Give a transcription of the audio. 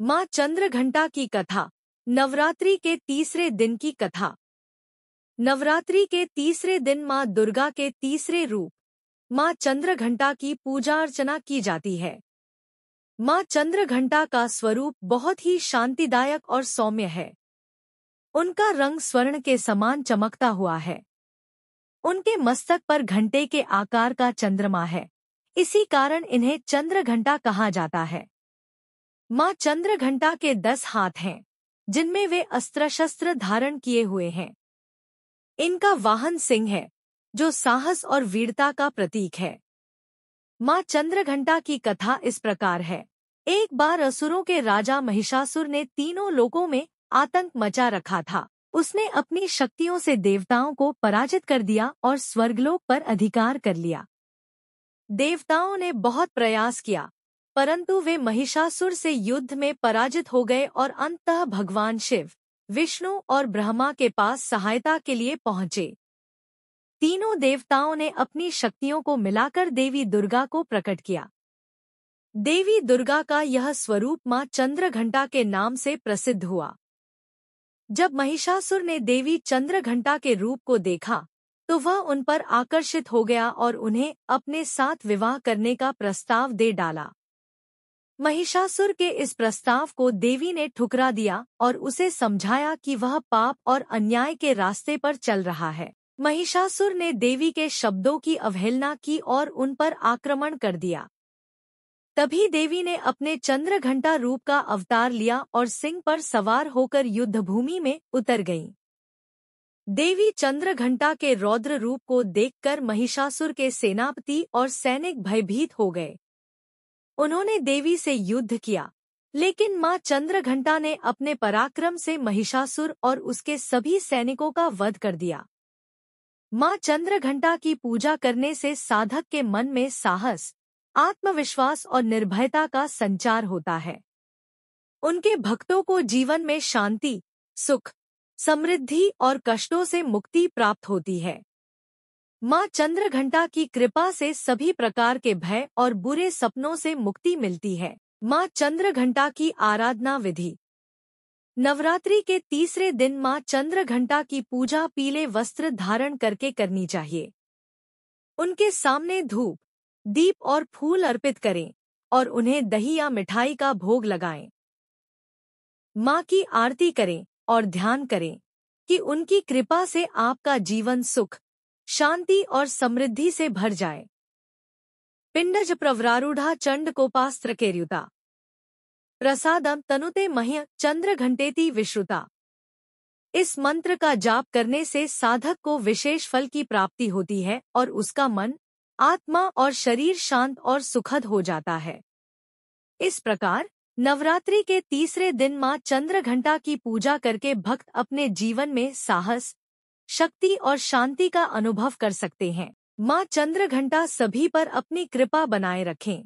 माँ चंद्रघंटा की कथा। नवरात्रि के तीसरे दिन की कथा। नवरात्रि के तीसरे दिन माँ दुर्गा के तीसरे रूप माँ चंद्रघंटा की पूजा अर्चना की जाती है। माँ चंद्रघंटा का स्वरूप बहुत ही शांतिदायक और सौम्य है। उनका रंग स्वर्ण के समान चमकता हुआ है। उनके मस्तक पर घंटे के आकार का चंद्रमा है, इसी कारण इन्हें चंद्रघंटा कहा जाता है। माँ चंद्रघंटा के 10 हाथ हैं, जिनमें वे अस्त्र शस्त्र धारण किए हुए हैं। इनका वाहन सिंह है, जो साहस और वीरता का प्रतीक है। माँ चंद्रघंटा की कथा इस प्रकार है। एक बार असुरों के राजा महिषासुर ने तीनों लोकों में आतंक मचा रखा था। उसने अपनी शक्तियों से देवताओं को पराजित कर दिया और स्वर्गलोक पर अधिकार कर लिया। देवताओं ने बहुत प्रयास किया, परंतु वे महिषासुर से युद्ध में पराजित हो गए और अंततः भगवान शिव, विष्णु और ब्रह्मा के पास सहायता के लिए पहुंचे। तीनों देवताओं ने अपनी शक्तियों को मिलाकर देवी दुर्गा को प्रकट किया। देवी दुर्गा का यह स्वरूप माँ चंद्रघंटा के नाम से प्रसिद्ध हुआ। जब महिषासुर ने देवी चंद्रघंटा के रूप को देखा, तो वह उन पर आकर्षित हो गया और उन्हें अपने साथ विवाह करने का प्रस्ताव दे डाला। महिषासुर के इस प्रस्ताव को देवी ने ठुकरा दिया और उसे समझाया कि वह पाप और अन्याय के रास्ते पर चल रहा है। महिषासुर ने देवी के शब्दों की अवहेलना की और उन पर आक्रमण कर दिया। तभी देवी ने अपने चंद्रघंटा रूप का अवतार लिया और सिंह पर सवार होकर युद्धभूमि में उतर गईं। देवी चंद्रघंटा के रौद्र रूप को देखकर महिषासुर के सेनापति और सैनिक भयभीत हो गए। उन्होंने देवी से युद्ध किया, लेकिन माँ चंद्रघंटा ने अपने पराक्रम से महिषासुर और उसके सभी सैनिकों का वध कर दिया। माँ चंद्रघंटा की पूजा करने से साधक के मन में साहस, आत्मविश्वास और निर्भयता का संचार होता है। उनके भक्तों को जीवन में शांति, सुख, समृद्धि और कष्टों से मुक्ति प्राप्त होती है। माँ चंद्रघंटा की कृपा से सभी प्रकार के भय और बुरे सपनों से मुक्ति मिलती है। माँ चंद्रघंटा की आराधना विधि। नवरात्रि के तीसरे दिन माँ चंद्रघंटा की पूजा पीले वस्त्र धारण करके करनी चाहिए। उनके सामने धूप, दीप और फूल अर्पित करें और उन्हें दही या मिठाई का भोग लगाएं। माँ की आरती करें और ध्यान करें कि उनकी कृपा से आपका जीवन सुख, शांति और समृद्धि से भर जाए। पिंडज प्रवरारूढ़ा चंडकोपास्त्रकेर्युता प्रसादम तनुते मह्य चंद्रघंटेति विश्रुता। इस मंत्र का जाप करने से साधक को विशेष फल की प्राप्ति होती है और उसका मन, आत्मा और शरीर शांत और सुखद हो जाता है। इस प्रकार नवरात्रि के तीसरे दिन माँ चंद्रघंटा की पूजा करके भक्त अपने जीवन में साहस, शक्ति और शांति का अनुभव कर सकते हैं। माँ चंद्रघंटा सभी पर अपनी कृपा बनाए रखें।